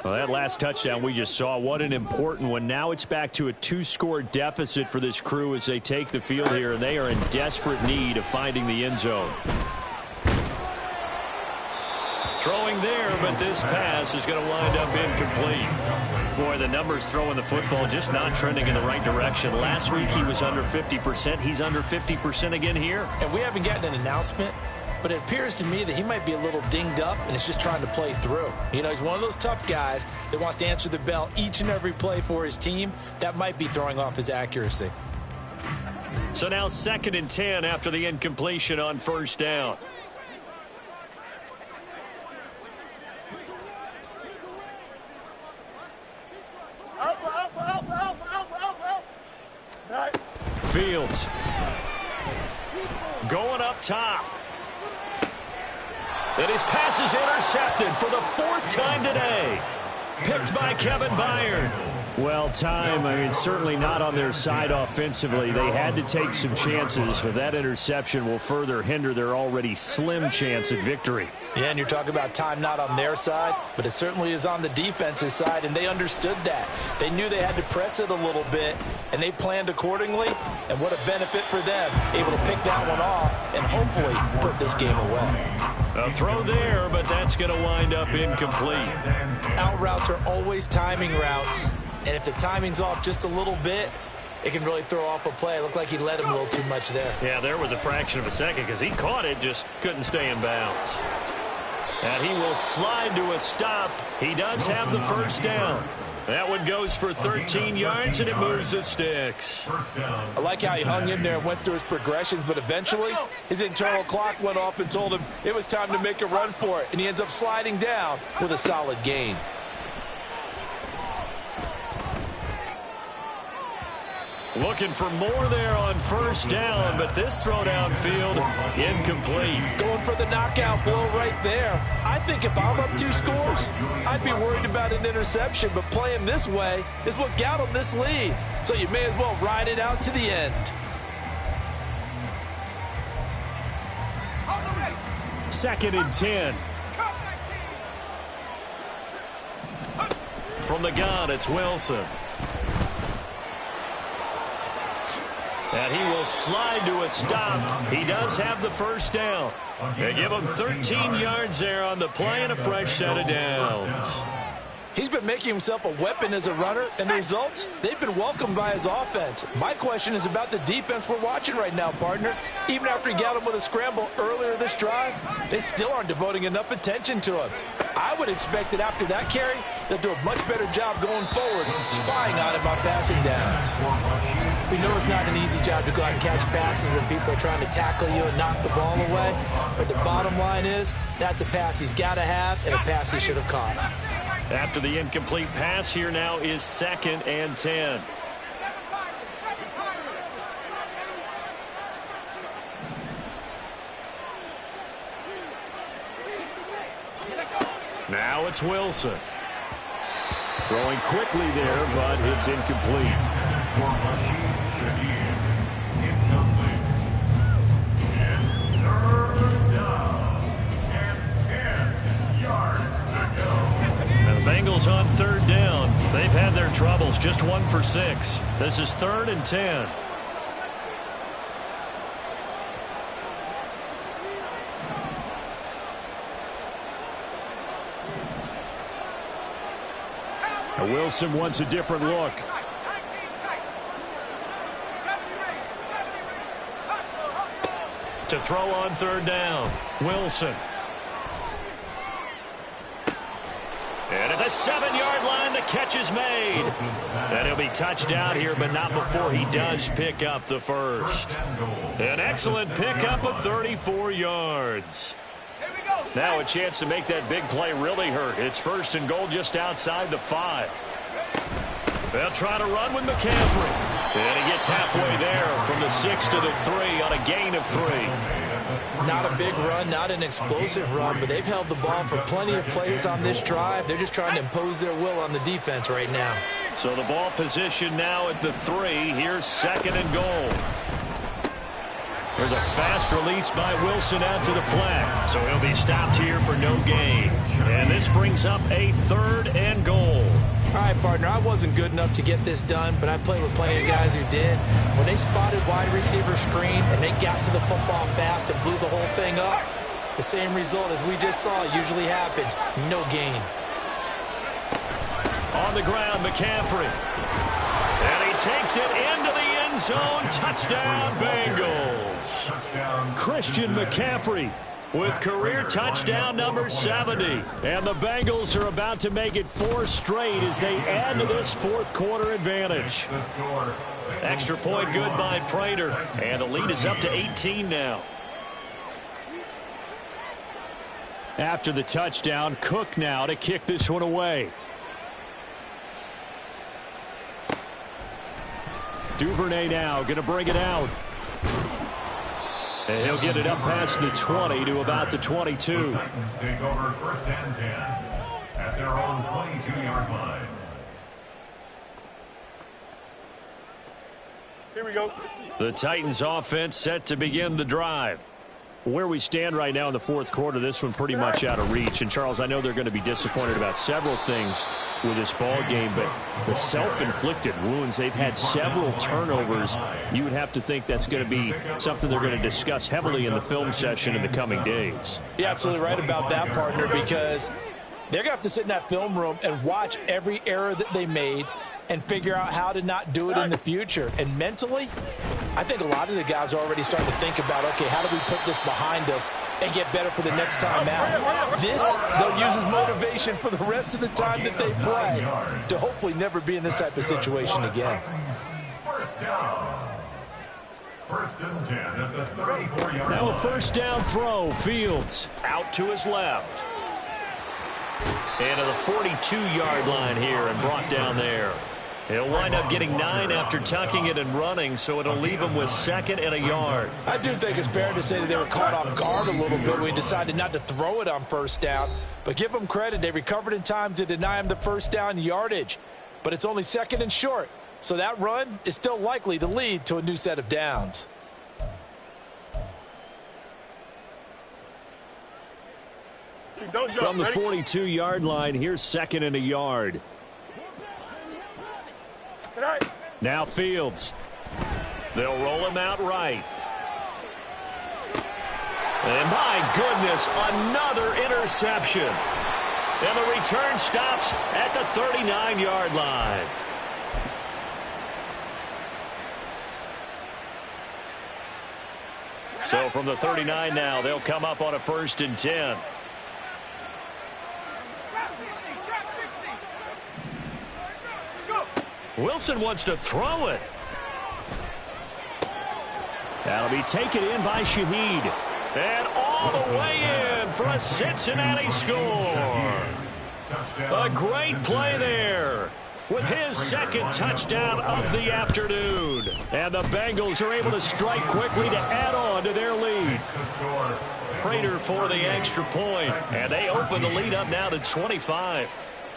Speaker 3: Well, that last touchdown we just saw, what an important one. Now it's back to a 2-score deficit for this crew as they take the field here, and they are in desperate need of finding the end zone. Throwing there, but this pass is going to wind up incomplete. Boy, the numbers throwing the football just not trending in the right direction. Last week he was under 50%. He's under 50% again here.
Speaker 5: And we haven't gotten an announcement, but it appears to me that he might be a little dinged up and is just trying to play through. You know, he's one of those tough guys that wants to answer the bell each and every play for his team. That might be throwing off his accuracy.
Speaker 3: So now 2nd and 10 after the incompletion on 1st down. Fields going up top. And his pass is intercepted for the 4th time today. Picked by Kevin Byard.
Speaker 8: Well, time, I mean, certainly not on their side offensively. They had to take some chances, but that interception will further hinder their already slim chance at victory.
Speaker 5: Yeah, and you're talking about time not on their side, but it certainly is on the defense's side, and they understood that. They knew they had to press it a little bit, and they planned accordingly, and what a benefit for them, able to pick that one off and hopefully put this game away.
Speaker 3: A throw there, but that's going to wind up incomplete.
Speaker 5: Out routes are always timing routes, and if the timing's off just a little bit, it can really throw off a play. It looked like he let him a little too much there.
Speaker 3: Yeah, there was a fraction of a second because he caught it, just couldn't stay in bounds. And he will slide to a stop. He does have the 1st down. That one goes for 13 yards, and it moves the sticks.
Speaker 4: I like how he hung in there and went through his progressions, but eventually his internal clock went off and told him it was time to make a run for it, and he ends up sliding down with a solid gain.
Speaker 3: Looking for more there on 1st down, but this throw downfield, incomplete.
Speaker 4: Going for the knockout blow right there. I think if I'm up 2 scores, I'd be worried about an interception, but playing this way is what got him this lead. So you may as well ride it out to the end.
Speaker 8: Second and 10.
Speaker 3: From the gun, it's Wilson. And he will slide to a stop. He does have the 1st down. They give him 13 yards there on the play and a fresh set of downs.
Speaker 4: He's been making himself a weapon as a runner, and the results, they've been welcomed by his offense. My question is about the defense we're watching right now, partner. Even after he got him with a scramble earlier this drive, they still aren't devoting enough attention to him. I would expect that after that carry, they'll do a much better job going forward, spying on him on passing downs.
Speaker 5: We know it's not an easy job to go out and catch passes when people are trying to tackle you and knock the ball away, but the bottom line is that's a pass he's got to have and a pass he should have caught.
Speaker 3: After the incomplete pass, here now is 2nd and 10. Now it's Wilson. Throwing quickly there, but it's incomplete. just 1 for 6. This is 3rd and 10.
Speaker 8: Wilson wants a different look.
Speaker 3: To throw on 3rd down, Wilson. And at the 7-yard line, the catch is made. And he'll be touched out here, but not before he does pick up the first. An excellent pickup of 34 yards. Now a chance to make that big play really hurt. It's 1st and goal just outside the 5. They'll try to run with McCaffrey. And he gets halfway there from the 6 to the 3 on a gain of 3.
Speaker 5: Not a big run, not an explosive run, but they've held the ball for plenty of plays on this drive. They're just trying to impose their will on the defense right now.
Speaker 3: So the ball position now at the 3. Here's 2nd and goal. There's a fast release by Wilson out to the flat. So he'll be stopped here for no gain. And this brings up a 3rd and goal.
Speaker 5: All right, partner, I wasn't good enough to get this done, but I played with plenty of guys who did. When they spotted wide receiver screen and they got to the football fast and blew the whole thing up, the same result as we just saw usually happened. No gain.
Speaker 3: On the ground, McCaffrey. And he takes it into the end zone. Touchdown, Bengals.
Speaker 8: Christian McCaffrey with career touchdown number 70. And the Bengals are about to make it 4 straight as they add to this 4th quarter advantage.
Speaker 3: Extra point good by Prater. And the lead is up to 18 now.
Speaker 8: After the touchdown, Cook now to kick this one away. Duvernay now going to bring it out. And he'll get it up past the 20 to about the 22.
Speaker 6: The Titans take over 1st and 10 at their own 22-yard line.
Speaker 7: Here we go.
Speaker 3: The Titans offense set to begin the drive.
Speaker 8: Where we stand right now in the 4th quarter, this one pretty much out of reach. And, Charles, I know they're going to be disappointed about several things with this ball game, but the self-inflicted wounds, they've had several turnovers. You would have to think that's going to be something they're going to discuss heavily in the film session in the coming days.
Speaker 5: You're absolutely right about that, partner, because they're going to have to sit in that film room and watch every error that they made and figure out how to not do it in the future. And mentally, I think a lot of the guys are already starting to think about, okay, how do we put this behind us and get better for the next time out? This, they'll use as motivation for the rest of the time that they play to hopefully never be in this type of situation again.
Speaker 6: 1st down. 1st and 10 at the 34-yard line.
Speaker 8: Now a 1st down throw. Fields
Speaker 3: Out to his left. And to the 42-yard line here and brought down there. He'll wind up getting 9 after tucking it and running, so it'll leave him with 2nd and a yard.
Speaker 5: I do think it's fair to say that they were caught off guard a little bit when we decided not to throw it on 1st down. But give them credit. They recovered in time to deny him the 1st down yardage. But it's only 2nd and short. So that run is still likely to lead to a new set of downs.
Speaker 8: from the 42-yard line. Here's 2nd and a yard. Now Fields.
Speaker 3: They'll roll him out right. And my goodness, another interception. And the return stops at the 39-yard line. So from the 39 now, they'll come up on a 1st and 10. Wilson wants to throw it.
Speaker 8: That'll be taken in by Shaheed.
Speaker 3: And all the way in for a Cincinnati score. A great play there with his 2nd touchdown of the afternoon. And the Bengals are able to strike quickly to add on to their lead. Prater for the extra point, and they open the lead up now to 25.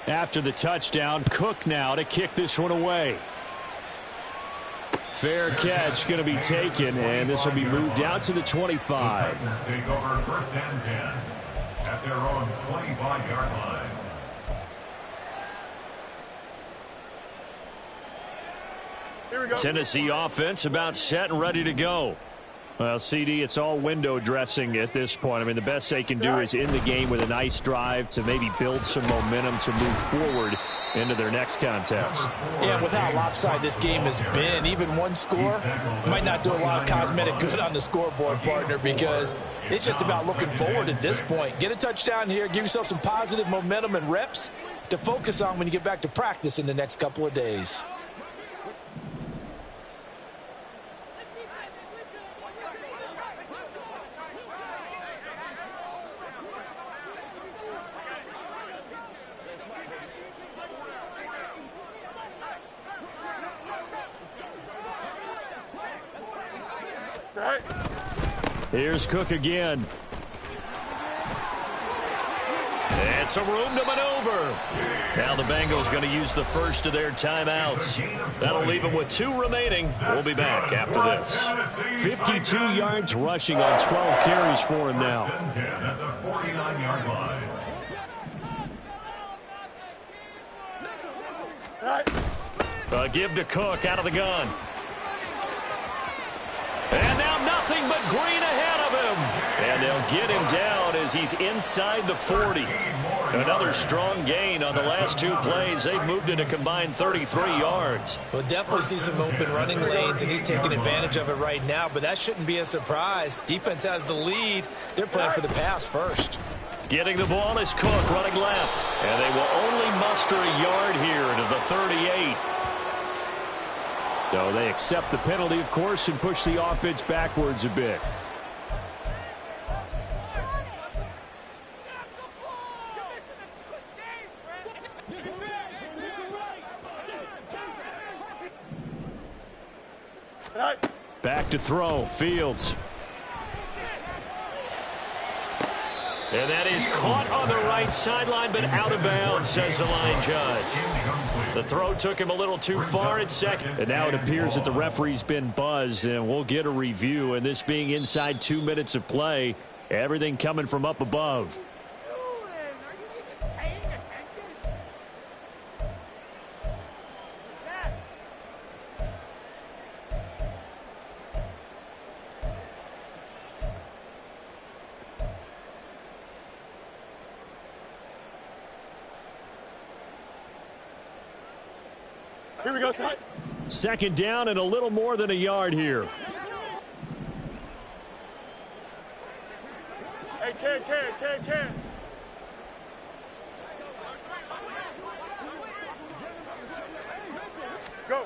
Speaker 8: After the touchdown, Cook now to kick this one away. Fair catch going to be taken, and this will be moved out to the 25.
Speaker 6: The Titans take over 1st and 10 at their own 25-yard line.
Speaker 3: Tennessee offense about set and ready to go. Well, CD, it's all window dressing at this point. I mean, the best they can do is in the game with a nice drive to maybe build some momentum to move forward into their next contest.
Speaker 5: Yeah, with how lopsided this game has been, even one score might not do a lot of cosmetic good on the scoreboard, partner, because it's just about looking forward at this point. Get a touchdown here, give yourself some positive momentum and reps to focus on when you get back to practice in the next couple of days.
Speaker 8: Here's Cook again.
Speaker 3: And some room to maneuver. Now the Bengals going to use the first of their timeouts. That'll leave them with 2 remaining. We'll be back after this.
Speaker 8: 52 yards rushing on 12 carries for him now.
Speaker 6: At the 49-yard line.
Speaker 3: Give to Cook out of the gun. And now nothing but green ahead of him. And they'll get him down as he's inside the 40. Another strong gain on the last 2 plays. They've moved it a combined 33 yards.
Speaker 5: We'll definitely see some open running lanes, and he's taking advantage of it right now, but that shouldn't be a surprise. Defense has the lead. They're playing for the pass first.
Speaker 3: Getting the ball is Cook running left. And they will only muster a yard here to the 38.
Speaker 8: So they accept the penalty, of course, and push the offense backwards a bit. Back to throw. Fields.
Speaker 3: And that is caught on the right sideline, but out of bounds, says the line judge. The throw took him a little too far at second.
Speaker 8: And now it appears that the referee's been buzzed, and we'll get a review. And this being inside 2 minutes of play, everything coming from up above.
Speaker 7: Here we go, son.
Speaker 8: Second down and a little more than a yard here.
Speaker 7: Hey, Ken. Go.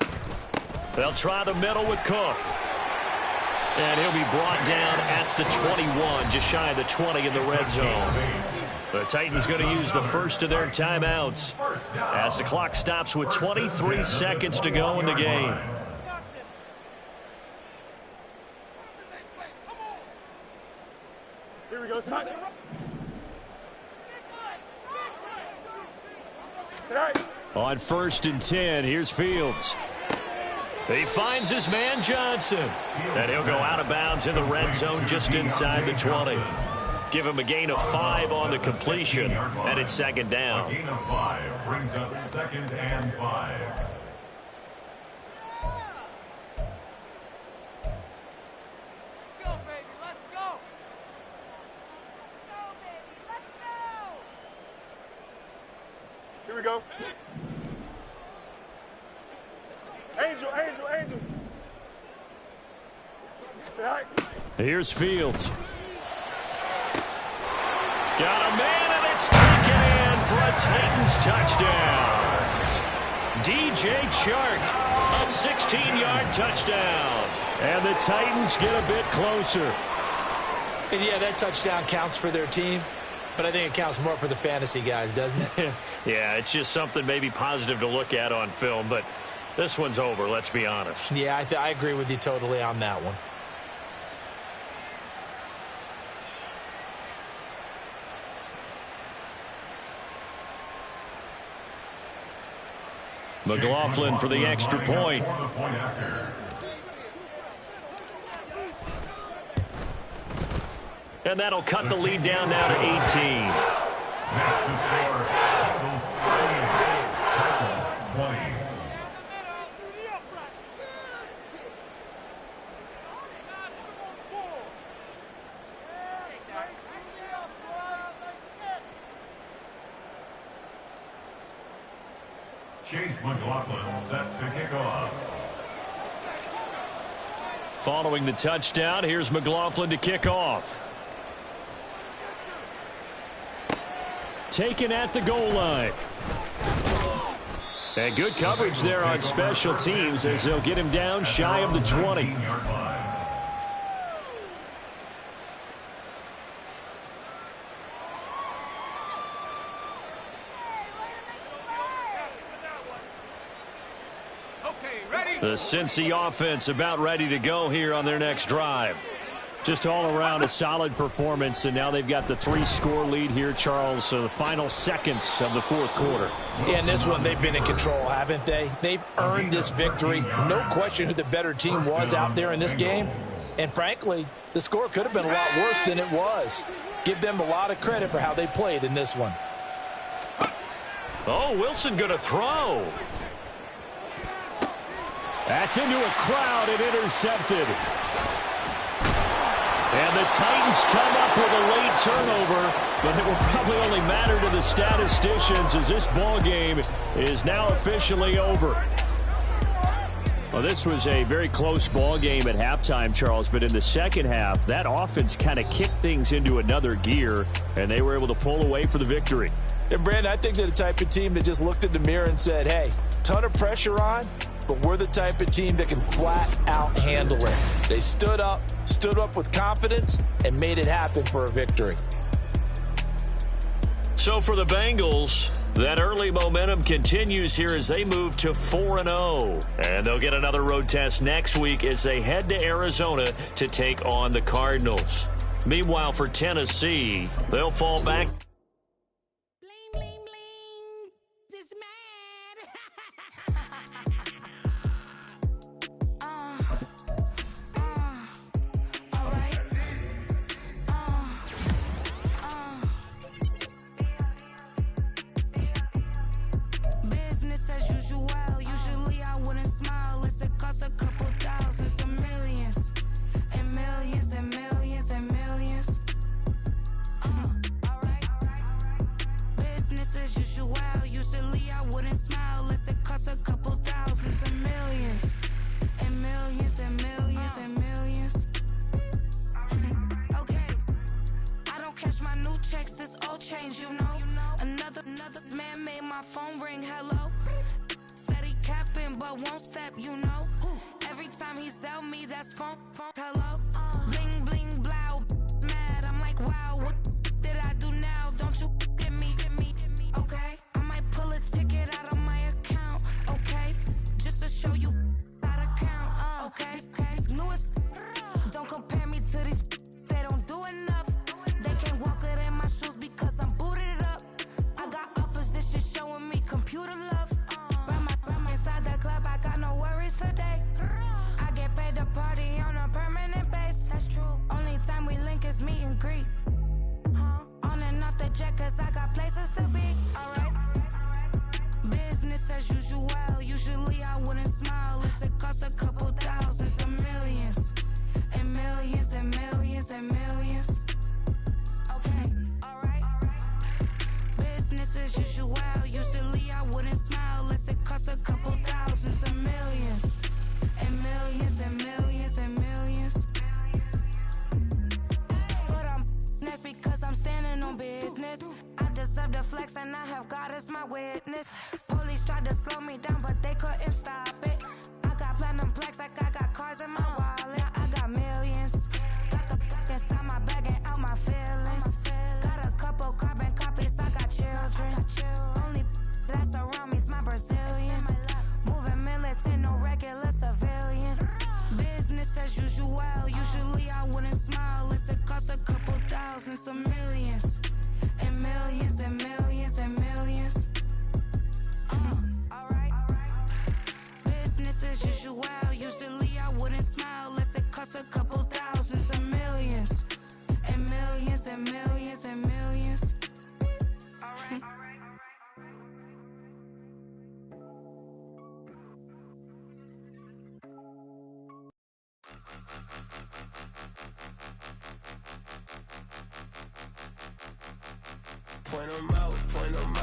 Speaker 3: They'll try the middle with Cook. And he'll be brought down at the 21, just shy of the 20 in the red zone. The Titans going to use the first of their timeouts as the clock stops with 23 seconds to go in the game.
Speaker 7: Here we go, son.
Speaker 8: On 1st and 10, here's Fields.
Speaker 3: He finds his man Johnson. And he'll go out of bounds in the red zone just inside the 20. Give him a gain of 5 on the completion, and it's second down.
Speaker 6: A gain of 5 brings up 2nd and 5.
Speaker 1: Go, baby, let's go. Go, baby, let's go.
Speaker 7: Here we go. Angel.
Speaker 8: Here's Fields.
Speaker 3: Got a man, and it's taken in for a Titans touchdown. DJ Chark, a 16-yard touchdown.
Speaker 8: And the Titans get a bit closer.
Speaker 5: And yeah, that touchdown counts for their team, but I think it counts more for the fantasy guys, doesn't it?
Speaker 3: Yeah, it's just something maybe positive to look at on film, but this one's over, let's be honest.
Speaker 5: Yeah, I agree with you totally on that one.
Speaker 3: McLaughlin for the extra point. And that'll cut the lead down now to 18.
Speaker 6: That's the score. Bengals 38, Titans 20. Chase McLaughlin set to kick off.
Speaker 3: Following the touchdown, here's McLaughlin to kick off. Taken at the goal line. And good coverage there on special teams as they'll get him down shy of the 20. The Cincy offense about ready to go here on their next drive. Just all around a solid performance, and now they've got the 3-score lead here, Charles, so the final seconds of the fourth quarter.
Speaker 5: Yeah, in this one, they've been in control, haven't they? They've earned this victory. No question who the better team was out there in this game. And frankly, the score could have been a lot worse than it was. Give them a lot of credit for how they played in this one.
Speaker 3: Oh, Wilson going to throw. That's into a crowd and intercepted. And the Titans come up with a late turnover, but it will probably only matter to the statisticians as this ball game is now officially over. Well, this was a very close ball game at halftime, Charles, but in the second half, that offense kind of kicked things into another gear, and they were able to pull away for the victory.
Speaker 5: And, Brandon, I think they're the type of team that just looked in the mirror and said, hey, ton of pressure on, but we're the type of team that can flat out handle it. They stood up with confidence, and made it happen for a victory.
Speaker 3: So for the Bengals, that early momentum continues here as they move to 4-0. And they'll get another road test next week as they head to Arizona to take on the Cardinals. Meanwhile, for Tennessee, they'll fall back.
Speaker 9: Point 'em out, point 'em